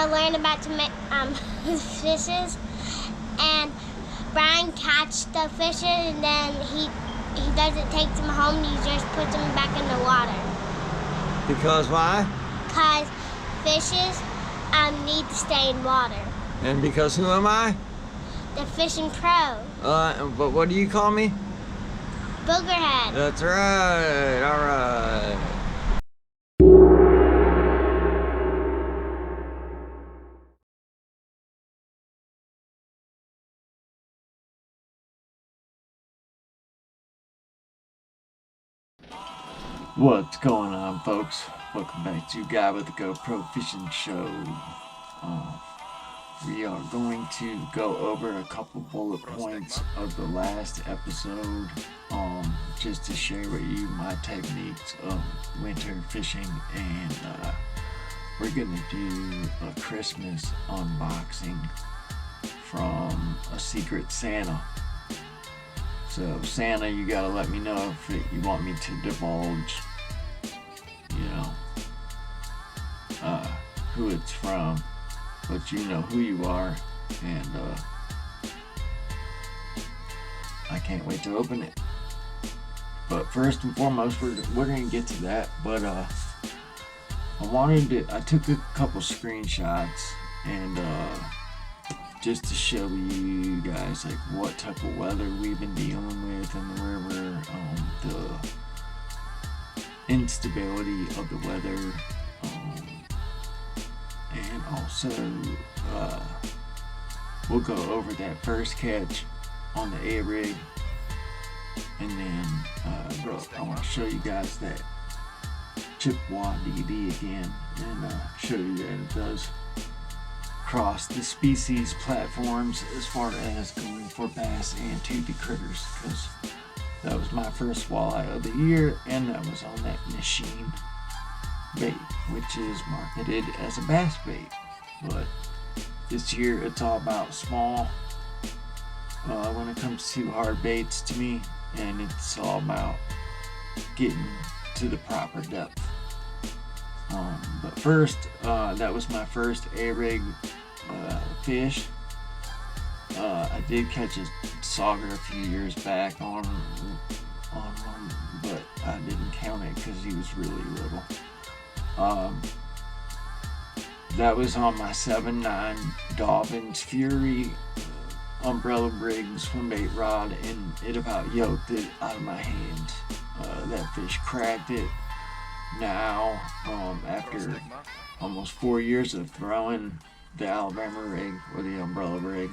to learn about fishes, and Brian catches the fishes, and then he doesn't take them home. He just puts them back in the water. Because why? Because fishes need to stay in water. And because who am I? The fishing pro. But what do you call me? Boogerhead. That's right. All right. What's going on, folks? Welcome back to Guy with the GoPro Fishing Show. We are going to go over a couple bullet points of the last episode, just to share with you my techniques of winter fishing, and we're gonna do a Christmas unboxing from a Secret Santa. So Santa, you gotta let me know if you want me to divulge, who it's from, but you know who you are, and I can't wait to open it. But first and foremost, we're gonna get to that. But I took a couple screenshots and just to show you guys like what type of weather we've been dealing with in the river, the instability of the weather, and also we'll go over that first catch on the A-rig, and then I want to show you guys that Chippewa DD again, and show you that it does cross the species platforms as far as going for bass and toothy critters, because that was my first walleye of the year, and that was on that machine bait, which is marketed as a bass bait. But this year it's all about small when it comes to hard baits to me, and it's all about getting to the proper depth. But first, that was my first A-rig fish. I did catch a sauger a few years back on one, but I didn't count it because he was really little. That was on my 7.9 Dobbins Fury umbrella rig swimbait rod, and it about yoked it out of my hands. That fish cracked it. Now, after almost 4 years of throwing the Alabama rig or the umbrella rig,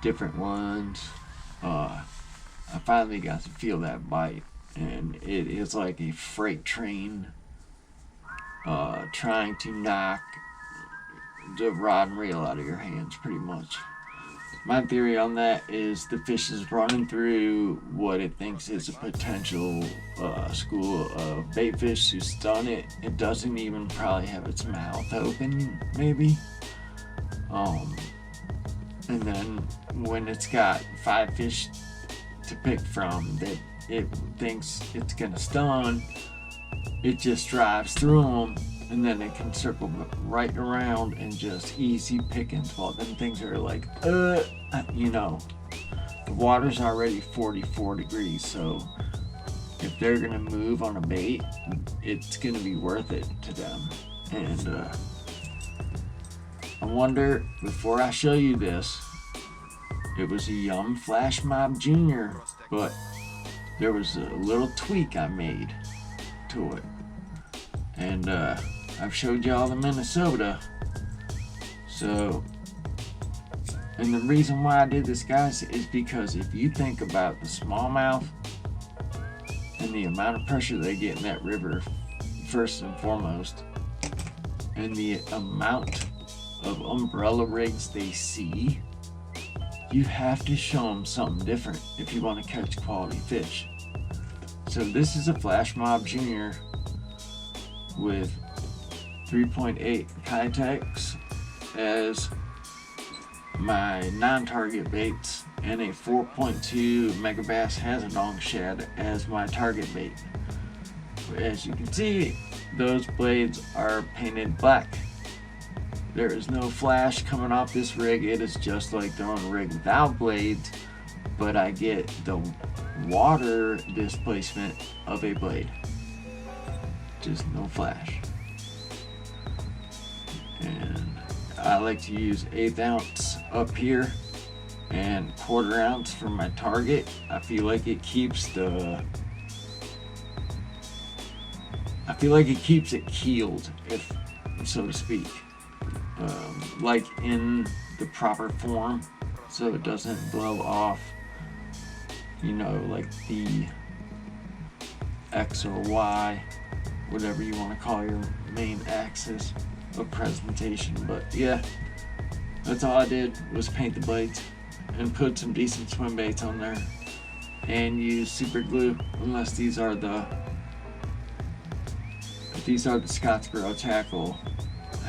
different ones, I finally got to feel that bite, and it is like a freight train trying to knock the rod and reel out of your hands, pretty much. My theory on that is the fish is running through what it thinks is a potential school of baitfish to stun it. It doesn't even probably have its mouth open, maybe. And then when it's got 5 fish to pick from that it thinks it's gonna stun, it just drives through them, and then it can circle right around and just easy pickings. Well, them things are like, the water's already 44 degrees, so if they're gonna move on a bait, it's gonna be worth it to them. And I wonder, before I show you this, it was a Yum Flash Mob Junior, but there was a little tweak I made to it. And I've showed y'all the Minnesota. So, and the reason why I did this, guys, is because if you think about the smallmouth and the amount of pressure they get in that river, first and foremost, and the amount of umbrella rigs they see, you have to show them something different if you want to catch quality fish. So this is a Flash Mob Junior with 3.8 Kitex as my non-target baits, and a 4.2 Megabass Hazardong Shad as my target bait. As you can see, those blades are painted black. There is no flash coming off this rig. It is just like throwing a rig without blades, but I get the water displacement of a blade. Just no flash. And I like to use 1/8 ounce up here and 1/4 ounce for my target. I feel like it keeps it keeled, if so to speak, like in the proper form, so it doesn't blow off, you know, like the X or Y, whatever you want to call your main axis of presentation. But yeah, that's all I did was paint the blades and put some decent swim baits on there and use super glue, unless these are the Scottsboro Tackle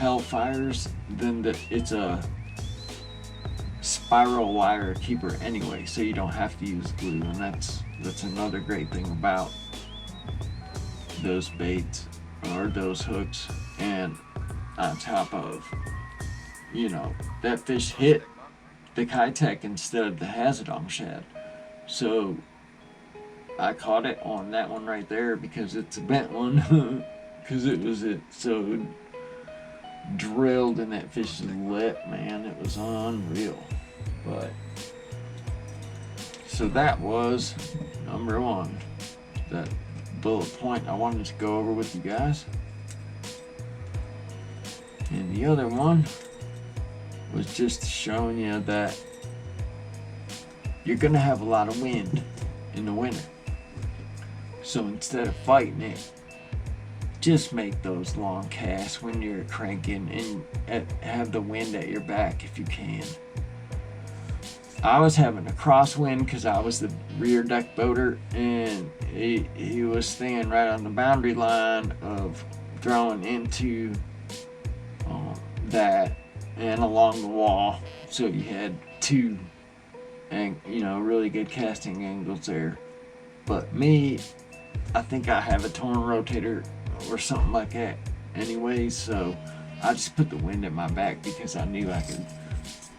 Hellfires, then it's a spiral wire keeper anyway, so you don't have to use glue. And that's another great thing about those baits or those hooks. And on top of, you know, that fish hit the Kitech instead of the Hazardom shad, so I caught it on that one right there because it's a bent one. Because it so drilled in that fish's lip, man. It was unreal. But so that was number 1, that bullet point I wanted to go over with you guys. And the other one was just showing you that you're gonna have a lot of wind in the winter. So instead of fighting it, just make those long casts when you're cranking and have the wind at your back if you can. I was having a crosswind because I was the rear deck boater, and he was staying right on the boundary line of throwing into that and along the wall. So you had 2 and really good casting angles there. But me, I think I have a torn rotator or something like that anyway, so I just put the wind at my back because I knew I could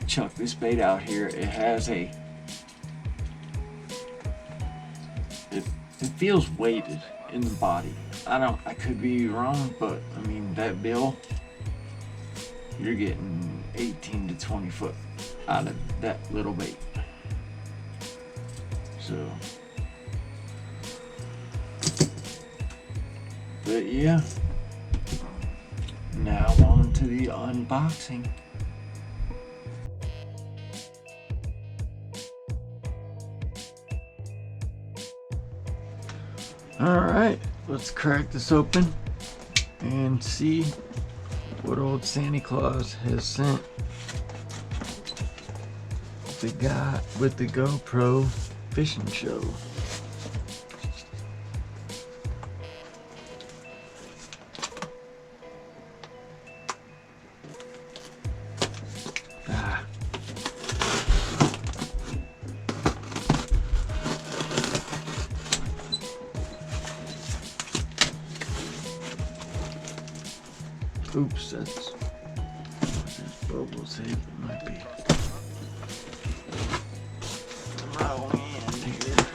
chuck this bait out here. It has it feels weighted in the body. I could be wrong, but I mean, that bill, you're getting 18 to 20 foot out of that little bait. So but yeah, now on to the unboxing. Alright, let's crack this open and see what old Santa Claus has sent the guy with the GoPro fishing show. Oops, that's bubbles here. It might be the wrong end here.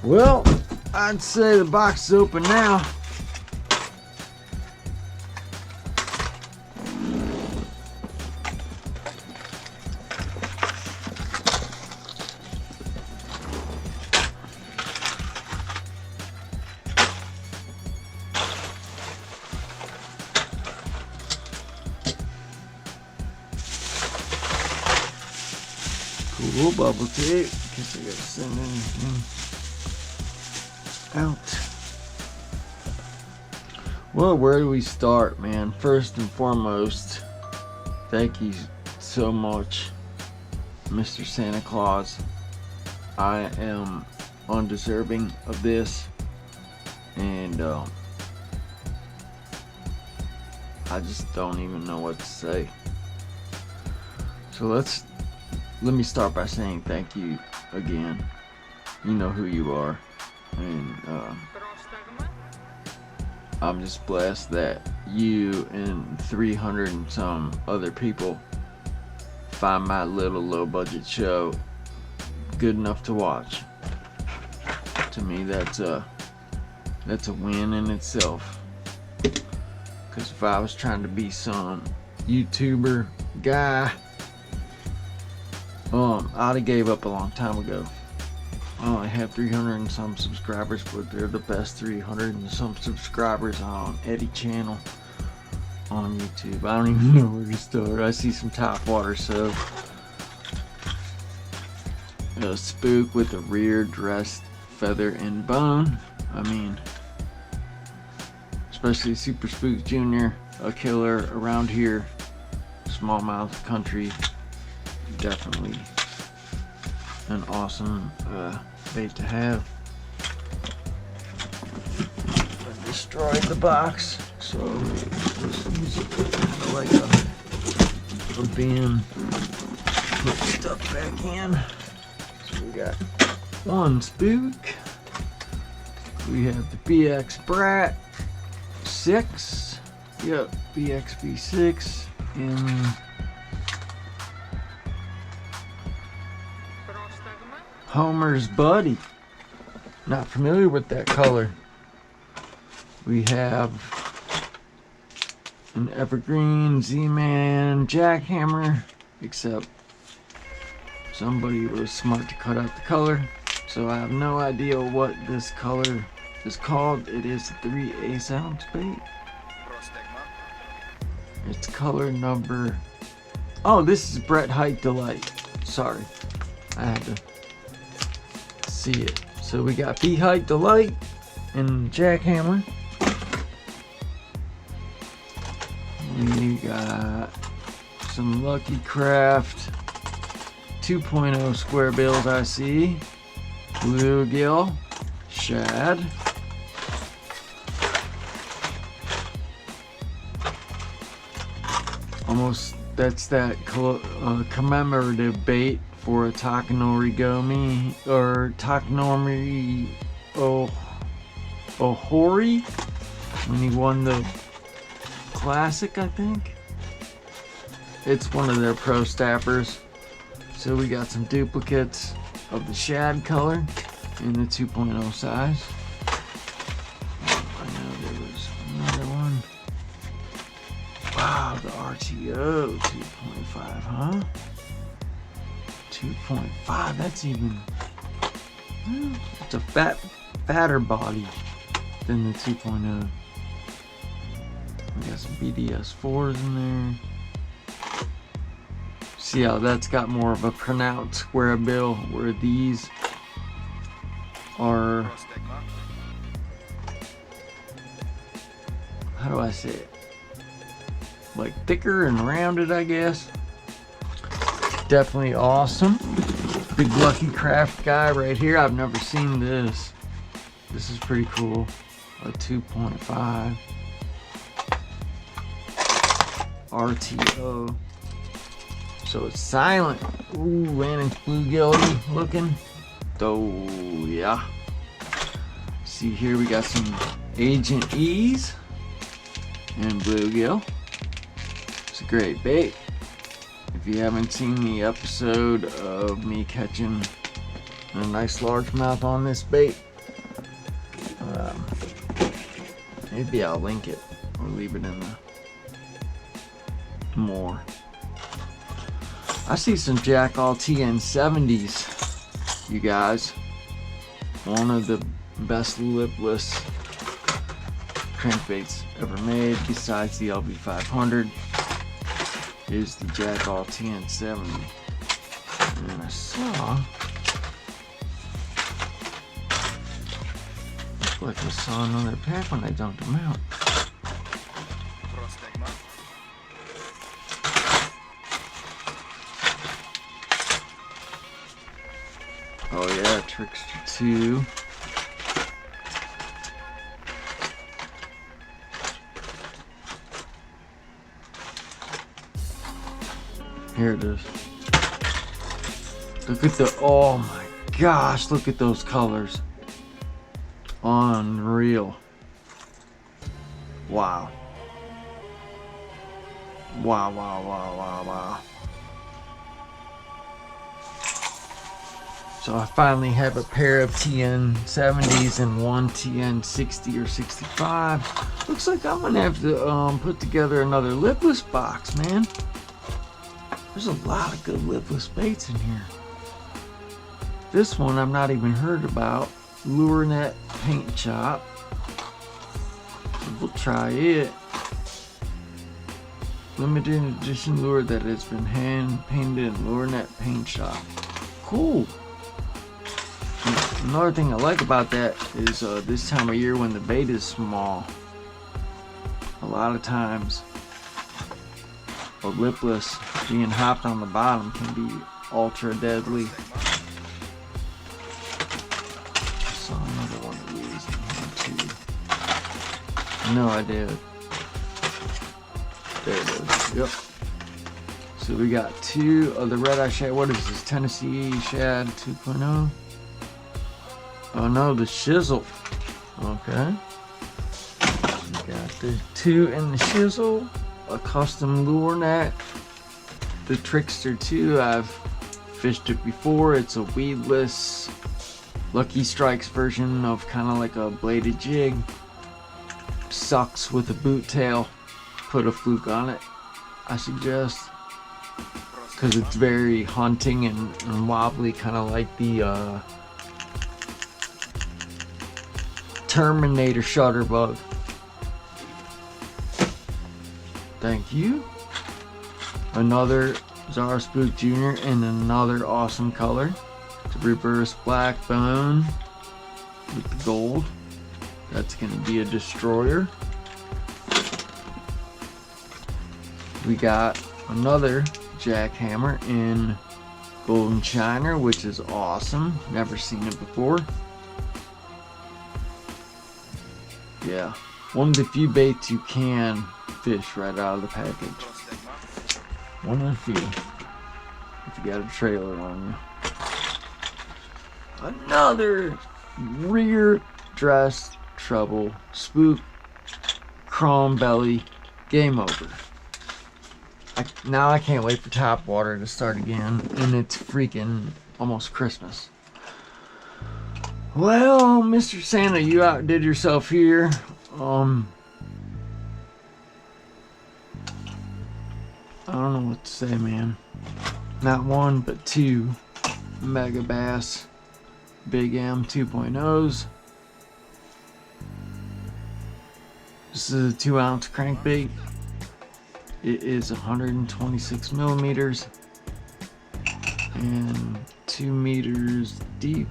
Well, I'd say the box is open now. Cool bubble tape. Guess I gotta send anything out. Well, where do we start, man? First and foremost, thank you so much, Mr. Santa Claus. I am undeserving of this, and I just don't even know what to say. So let me start by saying thank you again. You know who you are, and I'm just blessed that you and 300 and some other people find my little low budget show good enough to watch. To me, that's a win in itself. Because if I was trying to be some YouTuber guy, I'd have gave up a long time ago. I only have 300 and some subscribers, but they're the best 300 and some subscribers on any channel on YouTube. I don't even know where to start. I see some top water, so a spook with a rear dressed feather and bone. I mean, especially Super Spooks Jr., a killer around here, smallmouth country. Definitely an awesome bait to have. I destroyed the box, so let's use it kind of like a bin. Put stuff back in. So we got one spook. We have the BX Brat 6. Yep, BXB6 in Homer's Buddy. Not familiar with that color. We have an Evergreen Z-Man Jackhammer, except somebody was smart to cut out the color, so I have no idea what this color is called. It is a 3/8 ounce bait. It's color number, oh, this is Brett Height Delight. Sorry, I had to see it. So we got B Height Delight and Jackhammer. We got some Lucky Craft 2.0 square bills I see. Bluegill, shad. Almost, that's that commemorative bait for a Takanori or Takanori Ohori when he won the Classic, I think. It's one of their pro staffers. So we got some duplicates of the shad color in the 2.0 size. I know there was another one. Wow, the RTO 2.5, huh? 2.5, that's even, it's a fatter body than the 2.0. We got some BDS4s in there. See how that's got more of a pronounced square bill, where these are, how do I say it? Like thicker and rounded, I guess. Definitely awesome. Big Lucky Craft guy right here. I've never seen this. This is pretty cool. A 2.5 RTO. So it's silent. Ooh, and it's bluegill looking. Oh yeah. See here we got some Agent E's and bluegill. It's a great bait. If you haven't seen the episode of me catching a nice largemouth on this bait, maybe I'll link it or leave it in the more. I see some Jackall TN70s, you guys. One of the best lipless crankbaits ever made, besides the LB500, is the Jackall TN70. And I saw. Looks like I saw another pack when I dumped them out. Oh yeah, Trickster 2. Here it is. Look at the, oh my gosh, look at those colors. Unreal. Wow. Wow, wow, wow, wow, wow. So I finally have a pair of TN70s and one TN60 or 65. Looks like I'm gonna have to put together another lipless box, man. There's a lot of good lipless baits in here. This one I've not even heard about. Lure Net Paint Shop. We'll try it. Limited edition lure that has been hand painted in Lure Net Paint Shop. Cool. Another thing I like about that is this time of year when the bait is small, a lot of times a lipless being hopped on the bottom can be ultra deadly. I saw another one of these in here too. No, I did. There it is. Yep. So we got two of the red eye shad. What is this? Tennessee Shad 2.0. Oh no, the shizzle. Okay. We got the two in the shizzle. A custom lure net. The Trickster 2, I've fished it before. It's a weedless Lucky Strikes version of kind of like a bladed jig. Sucks with a boot tail. Put a fluke on it, I suggest, because it's very hunting and wobbly, kind of like the Terminator Shutterbug. Thank you. Another Zara Spook Jr. in another awesome color. It's a reverse black bone with the gold. That's going to be a destroyer. We got another jackhammer in Golden Shiner, which is awesome. Never seen it before. Yeah, one of the few baits you can fish right out of the package. One of the few. If you got a trailer on you. Another rear dress trouble spook chrome belly. Game over. Now I can't wait for top water to start again, and it's freaking almost Christmas. Well, Mr. Santa, you outdid yourself here. I don't know what to say, man. Not one, but two Mega Bass Big M 2.0s. This is a 2-ounce crankbait. It is 126 millimeters and 2 meters deep.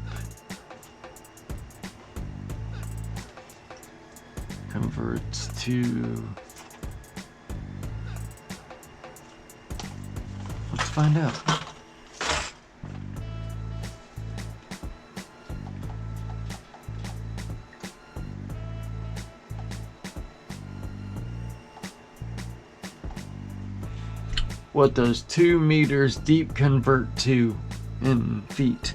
Converts to, let's find out. What does 2 meters deep convert to in feet?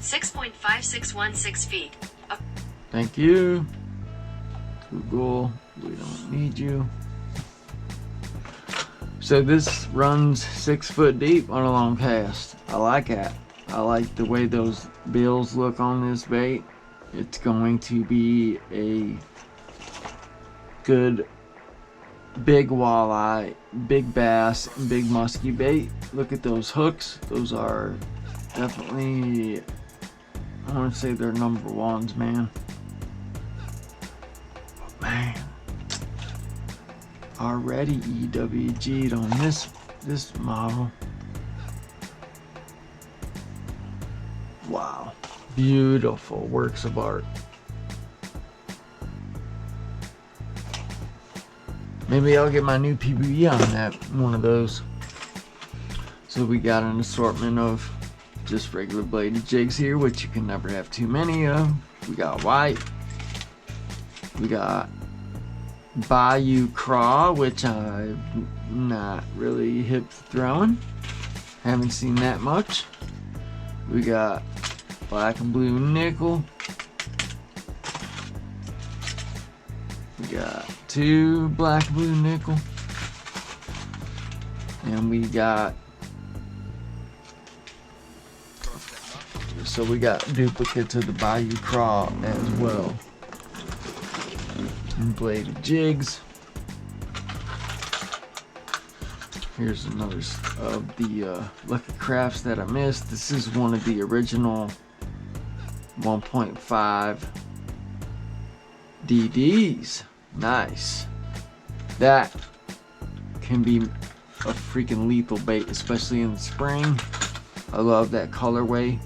6.5616 feet. Thank you. Google, we don't need you. So this runs 6 foot deep on a long cast. I like that. I like the way those bills look on this bait. It's going to be a good big walleye, big bass, and big musky bait. Look at those hooks. Those are definitely, I want to say they're number ones, man. But man, already EWG'd on this model. Wow. Beautiful works of art. Maybe I'll get my new PBE on that, one of those. So we got an assortment of just regular bladed jigs here, which you can never have too many of. We got white. We got Bayou Craw, which I'm not really hip throwing. Haven't seen that much. We got black and blue nickel. We got 2 black and blue nickel. And we got, so we got duplicates of the Bayou Craw as well. And bladed jigs. Here's another of the Lucky Crafts that I missed. This is one of the original 1.5 DDs. Nice. That can be a freaking lethal bait, especially in the spring. I love that colorway.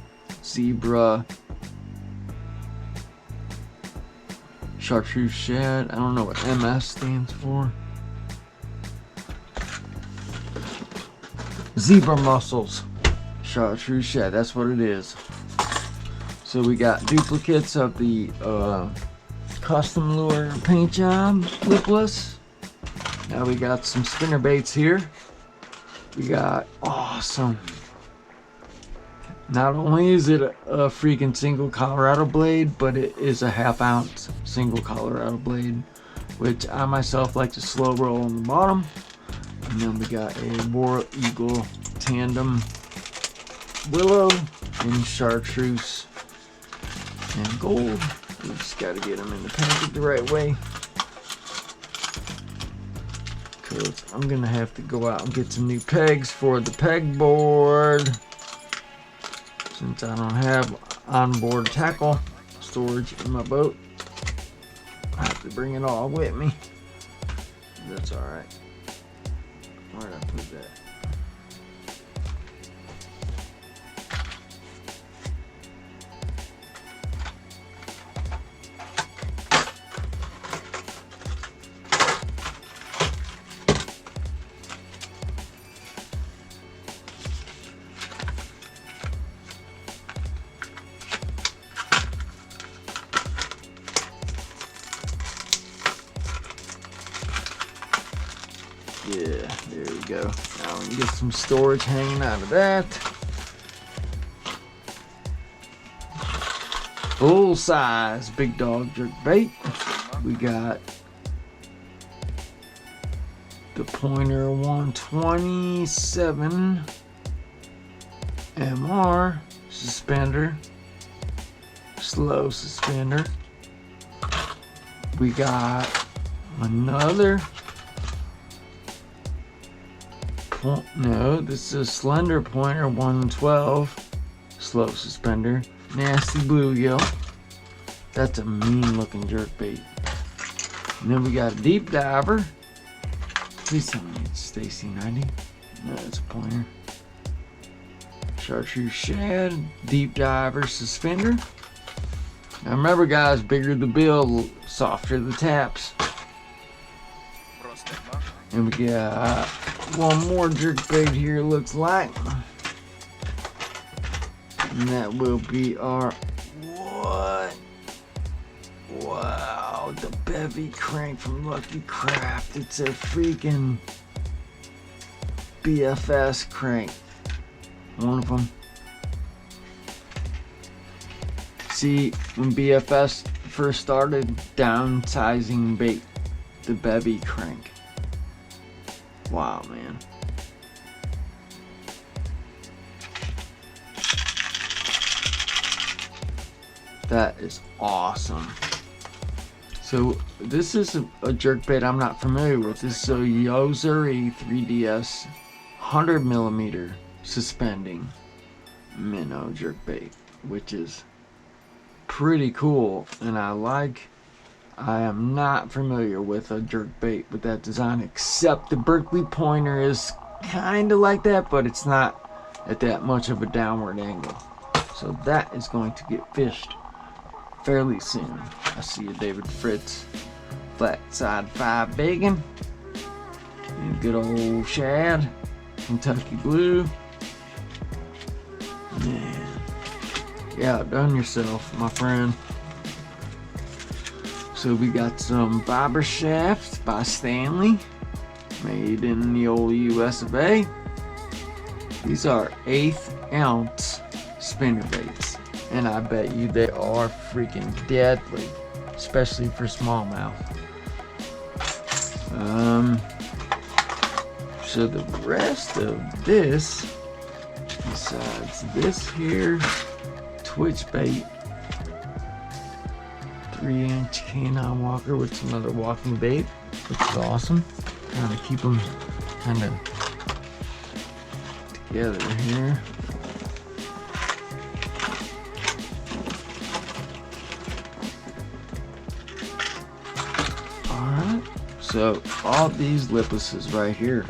Zebra. Chartreuse shad. I don't know what MS stands for. Zebra mussels. Chartreuse shad. That's what it is. So we got duplicates of the custom lure paint job lipless. Now we got some spinner baits here. We got awesome. Not only is it a freaking single Colorado blade, but it is a 1/2 ounce single Colorado blade, which I myself like to slow roll on the bottom. And then we got a War Eagle tandem willow in chartreuse and gold. We just got to get them in the packet the right way, because I'm gonna have to go out and get some new pegs for the peg board, since I don't have onboard tackle storage in my boat. I have to bring it all with me. That's all right. Where did I put that? Yeah, there we go. Now we can get some storage hanging out of that. Full size big dog jerk bait. We got the Pointer 127 MR suspender, slow suspender. We got another. No, this is a slender Pointer 112 slow suspender. Nasty bluegill. That's a mean looking jerk bait. And then we got a deep diver. Please tell me it's Stacy 90. No, it's a pointer. Chartreuse shad, deep diver suspender. Now remember guys, bigger the bill, softer the taps. And we got one more jerk bait here, looks like. And that will be our, what? Wow, the bevy crank from Lucky Craft. It's a freaking BFS crank. One of them. See, when BFS first started downsizing bait, the bevy crank. Wow, man. That is awesome. So this is a jerkbait I'm not familiar with. This is a Yozuri 3DS 100mm suspending minnow jerkbait, which is pretty cool, and I am not familiar with a jerkbait with that design, except the Berkeley Pointer is kind of like that, but it's not at that much of a downward angle. So that is going to get fished fairly soon. I see a David Fritz flat side 5 bacon. And good old shad, Kentucky blue. Man, you outdone yourself, my friend. So we got some fiber shafts by Stanley, made in the old US of A. These are 1/8 ounce spinner baits, and I bet you they are freaking deadly, especially for smallmouth. So the rest of this, besides this here twitch bait, 3-inch canine walker with some other walking bait, which is awesome. Trying to keep them kind of together here. Alright, so all these liplesses right here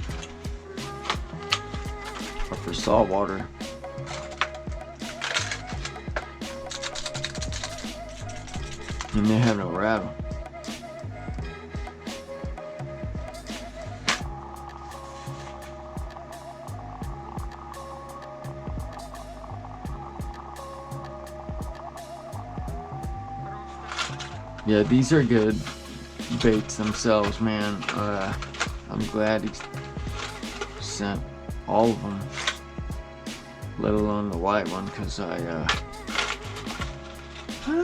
are for saltwater. And they have no rattle. Yeah, these are good baits themselves, man. I'm glad he sent all of them, let alone the white one, because I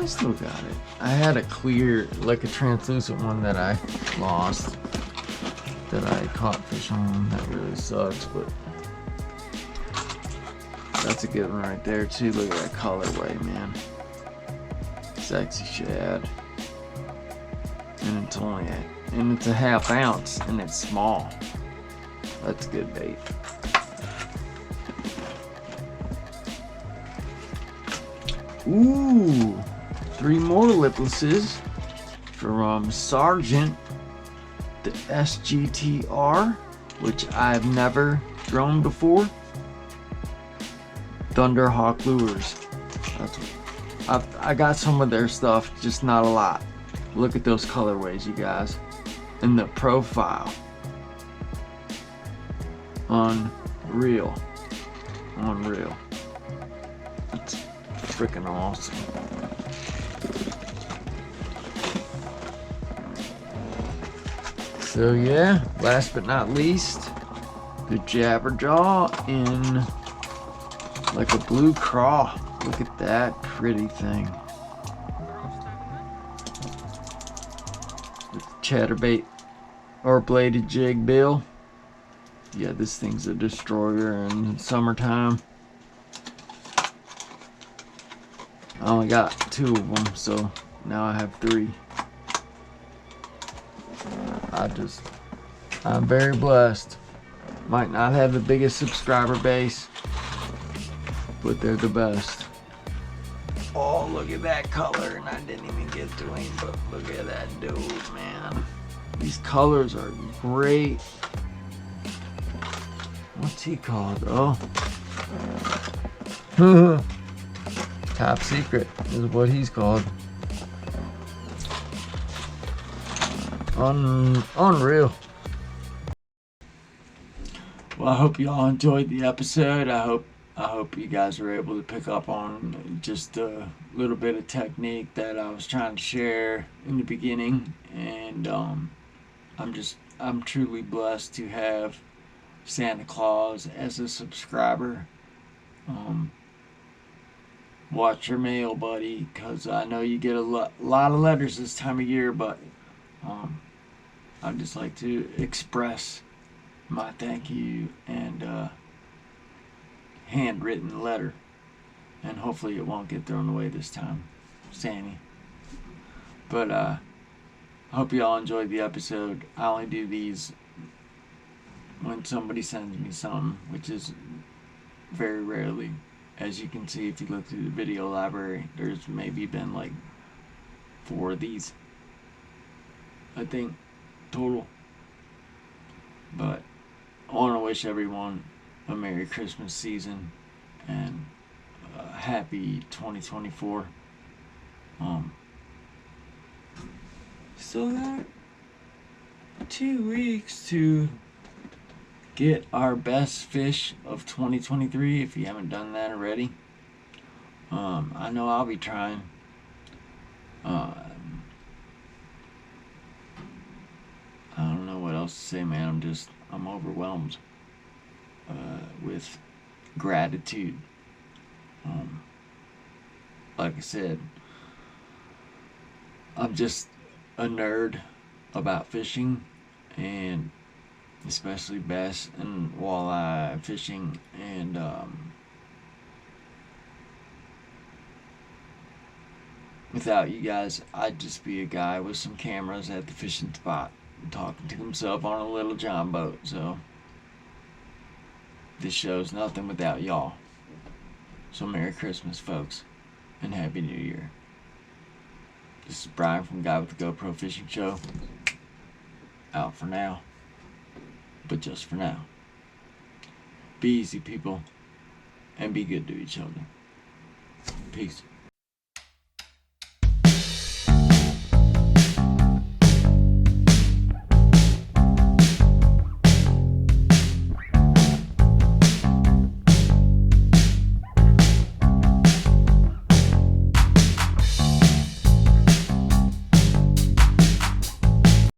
still got it. I had a clear, like a translucent one that I lost, that I caught fish on. That really sucks, but that's a good one right there too. Look at that colorway, man. Sexy shad. And it's only it's a 1/2 ounce, and it's small. That's good bait. Ooh, 3 more liplesses from Sargent, the SGTR, which I've never thrown before. Thunderhawk lures. I got some of their stuff, just not a lot. Look at those colorways, you guys, and the profile. Unreal. It's freaking awesome. So yeah, last but not least, the Jabberjaw in like a blue craw. Look at that pretty thing. With the chatterbait or bladed jig bill. Yeah, this thing's a destroyer in summertime. I only got 2 of them, so now I have 3. I'm very blessed. Might not have the biggest subscriber base, but they're the best. Oh, look at that color, and I didn't even get to him, but look at that dude, man. These colors are great. What's he called? Oh. Top secret is what he's called. Unreal. Well, I hope you all enjoyed the episode. I hope you guys were able to pick up on just a little bit of technique that I was trying to share in the beginning, and I'm truly blessed to have Santa Claus as a subscriber. Watch your mail, buddy, because I know you get a lot of letters this time of year, but I'd just like to express my thank you and handwritten letter, and hopefully it won't get thrown away this time, Sammy. But I hope you all enjoyed the episode. I only do these when somebody sends me something, which is very rarely. As you can see if you look through the video library, there's maybe been like 4 of these, I think, total. But I want to wish everyone a Merry Christmas season and happy 2024. Still got 2 weeks to get our best fish of 2023 if you haven't done that already. I know I'll be trying. I don't know what else to say, man. I'm overwhelmed with gratitude. Like I said, I'm just a nerd about fishing, and especially bass and walleye fishing, and without you guys, I'd just be a guy with some cameras at the fishing spot talking to himself on a little John boat. So this show's nothing without y'all. So Merry Christmas, folks, and Happy New Year. This is Brian from Guy with the GoPro Fishing Show. Out for now, but just for now. Be easy, people, and be good to each other. Peace.